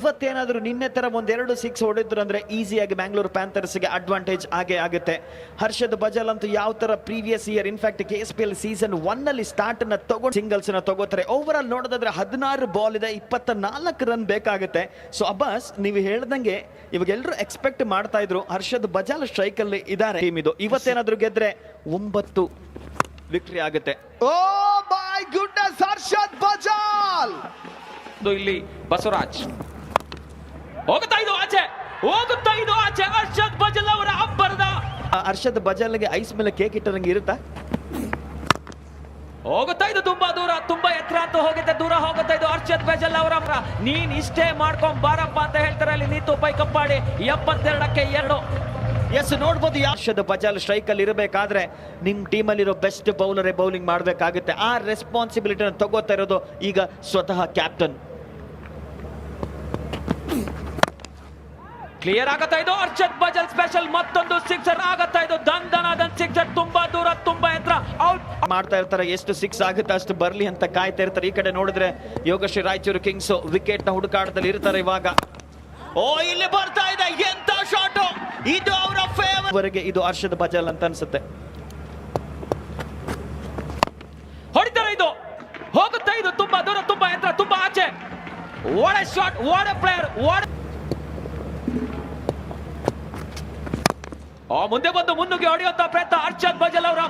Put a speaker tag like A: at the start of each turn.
A: ಇವತ್ತೇನಾದ್ರೂ ನಿನ್ನೆ ತರ ಒಂದೆರಡು 6 ಹೊಡೆದ್ರು ಅಂದ್ರೆ ಈಸಿಯಾಗಿ ಬ್ಯಾಂಗ್ಳೂರು ಪ್ಯಾಂಥರ್ಸ್ಗೆ ಅಡ್ವಾಂಟೇಜ್ ಆಗೇ ಆಗುತ್ತೆ. ಹರ್ಷದ್ ಬಜಾಲ್ ಅಂತೂ ಯಾವ ತರ previous year in fact KSPL season 1 ಅಲ್ಲಿ ಸ್ಟಾರ್ಟ್ ನ ತಗೊಂಡು ಸಿಂಗಲ್ಸ್ ನ ತಗೋತಾರೆ. ಓವರ್ ಆಲ್ ನೋಡೋದಾದ್ರೆ 16 ಬಾಲ್ ಇದೆ, 24 ರನ್ ಬೇಕಾಗುತ್ತೆ. ಸೊ ಅಬ್ಬಾಸ್, ನೀವು ಹೇಳ್ದಂಗೆ ಇವಾಗ ಎಲ್ಲರೂ ಎಕ್ಸ್ಪೆಕ್ಟ್ ಮಾಡ್ತಾ ಇದ್ರು ಹರ್ಷದ್ ಬಜಾಲ್ ಸ್ಟ್ರೈಕ್ ಅಲ್ಲಿ ಇದ್ದಾರೆ ಟೀಮ್ ಇದು. ಇವತ್ತೇನಾದ್ರೂ ಗೆದ್ರೆ 9 ವಿಕ್ಟರಿ ಆಗುತ್ತೆ.
B: ಓ ಮೈ ಗುಡ್ನೆಸ್, ಹರ್ಷದ್ ಬಜಾಲ್
C: ಇಲ್ಲಿ ಬಸವರಾಜ್ ಹೋಗುತ್ತಾ ಇದು ಆಚೆ ಹರ್ಷದ್ ಬಜಾಲ್ ಅವರ ಅಬ್ಬರದ
A: ಹರ್ಷದ್ ಬಜಾಲ್ಗೆ ಐಸ್ ಮೇಲೆ ಕೇಕ್ ಇಟ್ಟರಂಗೆ ಇರುತ್ತಾ?
C: ಹೋಗುತ್ತಾ ಇದು ತುಂಬಾ ದೂರ, ತುಂಬಾ ಎತ್ತರ ಅಂತ ಹೋಗುತ್ತೆ, ದೂರ ಹೋಗುತ್ತಾ ಇದು ಹರ್ಷದ್ ಬಜಾಲ್ ಅವರ. ನೀನ್ ಇಷ್ಟೇ ಮಾಡ್ಕೊಂಡ್ ಬಾರಪ್ಪ ಅಂತ ಹೇಳ್ತಾರೆ ಅಲ್ಲಿ ನೀತು ಪೈ ಕಪ್ಪಾಡಿ 72ಕ್ಕೆ 2.
A: ಎಸ್, ನೋಡ್ಬೋದು ಹರ್ಷದ್ ಬಜಾಲ್ ಸ್ಟ್ರೈಕ್ ಅಲ್ಲಿ ಇರಬೇಕಾದ್ರೆ ನಿಮ್ ಟೀಮ್ ಅಲ್ಲಿರೋ ಬೆಸ್ಟ್ ಬೌಲರೇ ಬೌಲಿಂಗ್ ಮಾಡ್ಬೇಕಾಗುತ್ತೆ. ಆ ರೆಸ್ಪಾನ್ಸಿಬಿಲಿಟಿನ ತಗೋತಾ ಇರೋದು ಈಗ ಸ್ವತಃ ಕ್ಯಾಪ್ಟನ್.
C: ಕ್ಲಿಯರ್ ಆಗತ್ತಾ ಇದು ಹರ್ಷದ್ ಬಜಾಲ್ ಸ್ಪೆಷಲ್ ಮತ್ತೊಂದು ಸಿಕ್ಸರ್ ಆಗತ್ತಾ ಇದು. ದಂದನಾದನ್ ಸಿಕ್ಸರ್, ತುಂಬಾ ದೂರ, ತುಂಬಾ ಎತ್ತರ, ಔಟ್
A: ಮಾಡ್ತಾ ಇರ್ತಾರೆ. ಎಷ್ಟು 6 ಆಗುತ್ತೆ ಅಷ್ಟು ಬರ್ಲಿ ಅಂತ ಕಾಯ್ತಾ ಇರ್ತಾರೆ. ಈ ಕಡೆ ನೋಡಿದ್ರೆ ಯೋಗಶ್ರೀ ರಾಯಚೂರು ಕಿಂಗ್ಸ್ ವಿಕೆಟ್ ನ ಹುಡುಕಾಟದಲ್ಲಿ ಇರ್ತಾರೆ ಇವಾಗ. ಓ, ಇಲ್ಲಿ ಬರ್ತಾ ಇದೆ, ಎಂತ ಶಾಟ್ ಇದು, ಅವರ ಫೇವರ್ ವರೆಗೆ ಇದು ಹರ್ಷದ್ ಬಜಾಲ್ ಅಂತ ಅನ್ಸುತ್ತೆ.
C: ಹೊಡಿತಾರೆ ಇದು, ಹೋಗುತ್ತಾ ಇದು ತುಂಬಾ ದೂರ, ತುಂಬಾ ಎತ್ತರ, ತುಂಬಾ ಆಚೆ. What A shot, what A player, ಮುಂದೆ ಬಂದು ಮುನ್ನುಗ್ಗಿ ಹೊಡೆಯುವಂತ ಪ್ರಯತ್ನ ಹರ್ಷದ್ ಬಜಾಲ್ ಅವರ.